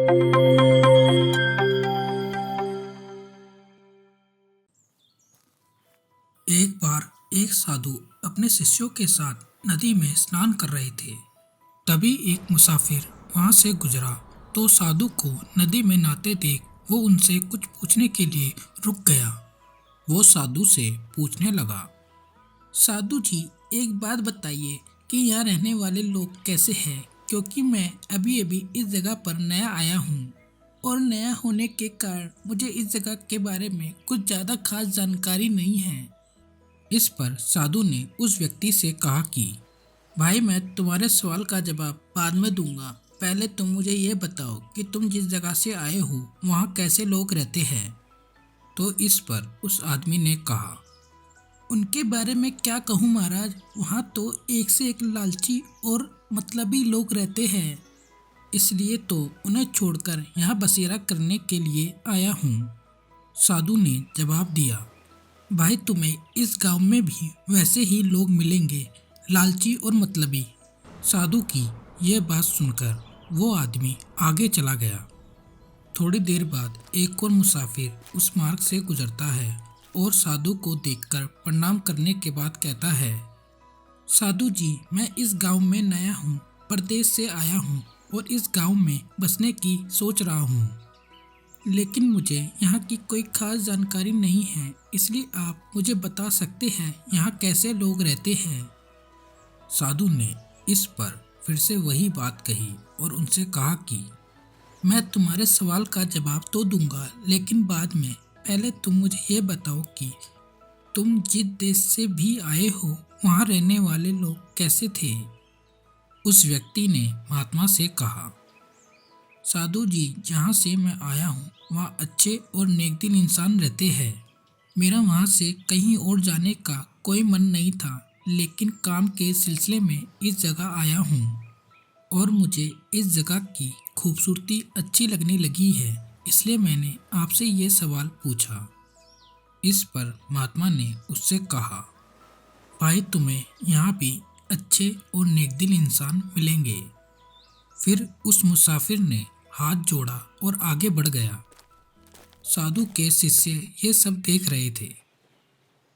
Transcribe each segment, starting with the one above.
एक बार एक साधु अपने शिष्यों के साथ नदी में स्नान कर रहे थे। तभी एक मुसाफिर वहां से गुजरा तो साधु को नदी में नहाते देख वो उनसे कुछ पूछने के लिए रुक गया। वो साधु से पूछने लगा, साधु जी, एक बात बताइए कि यहाँ रहने वाले लोग कैसे हैं, क्योंकि मैं अभी अभी इस जगह पर नया आया हूँ और नया होने के कारण मुझे इस जगह के बारे में कुछ ज़्यादा खास जानकारी नहीं है। इस पर साधु ने उस व्यक्ति से कहा कि भाई, मैं तुम्हारे सवाल का जवाब बाद में दूंगा। पहले तुम मुझे ये बताओ कि तुम जिस जगह से आए हो वहाँ कैसे लोग रहते हैं। तो इस पर उस आदमी ने कहा, उनके बारे में क्या कहूँ महाराज, वहाँ तो एक से एक लालची और मतलबी लोग रहते हैं, इसलिए तो उन्हें छोड़कर यहाँ बसेरा करने के लिए आया हूँ। साधु ने जवाब दिया, भाई, तुम्हें इस गांव में भी वैसे ही लोग मिलेंगे, लालची और मतलबी। साधु की यह बात सुनकर वो आदमी आगे चला गया। थोड़ी देर बाद एक और मुसाफिर उस मार्ग से गुजरता है और साधु को देखकर प्रणाम करने के बाद कहता है, साधु जी, मैं इस गांव में नया हूँ, परदेश से आया हूँ और इस गांव में बसने की सोच रहा हूँ, लेकिन मुझे यहाँ की कोई खास जानकारी नहीं है, इसलिए आप मुझे बता सकते हैं यहाँ कैसे लोग रहते हैं। साधु ने इस पर फिर से वही बात कही और उनसे कहा कि मैं तुम्हारे सवाल का जवाब तो दूंगा, लेकिन बाद में। पहले तुम मुझे ये बताओ कि तुम जिस देश से भी आए हो वहाँ रहने वाले लोग कैसे थे। उस व्यक्ति ने महात्मा से कहा, साधु जी, जहाँ से मैं आया हूँ वहाँ अच्छे और नेकदिल इंसान रहते हैं। मेरा वहाँ से कहीं और जाने का कोई मन नहीं था, लेकिन काम के सिलसिले में इस जगह आया हूँ और मुझे इस जगह की खूबसूरती अच्छी लगने लगी है, इसलिए मैंने आपसे ये सवाल पूछा। इस पर महात्मा ने उससे कहा, भाई, तुम्हें यहाँ भी अच्छे और नेकदिल इंसान मिलेंगे। फिर उस मुसाफिर ने हाथ जोड़ा और आगे बढ़ गया। साधु के शिष्य ये सब देख रहे थे,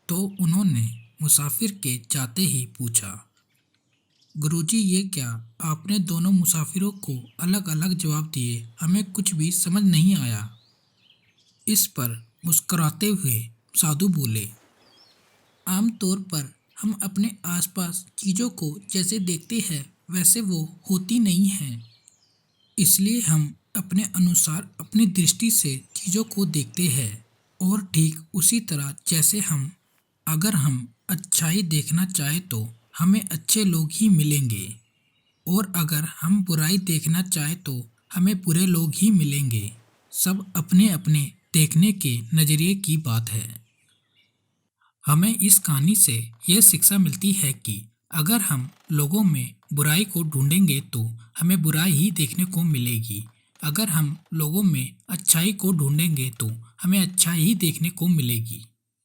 तो उन्होंने मुसाफिर के जाते ही पूछा, गुरुजी, ये क्या आपने दोनों मुसाफिरों को अलग अलग जवाब दिए, हमें कुछ भी समझ नहीं आया। इस पर मुस्कुराते हुए साधु बोले, आमतौर पर हम अपने आसपास चीज़ों को जैसे देखते हैं वैसे वो होती नहीं हैं, इसलिए हम अपने अनुसार अपनी दृष्टि से चीज़ों को देखते हैं। और ठीक उसी तरह जैसे अगर हम अच्छाई देखना चाहें तो हमें अच्छे लोग ही मिलेंगे, और अगर हम बुराई देखना चाहें तो हमें बुरे लोग ही मिलेंगे। सब अपने अपने देखने के नज़रिए की बात है। हमें इस कहानी से यह शिक्षा मिलती है कि अगर हम लोगों में बुराई को ढूंढेंगे तो हमें बुराई ही देखने को मिलेगी, अगर हम लोगों में अच्छाई को ढूंढेंगे तो हमें अच्छाई ही देखने को मिलेगी।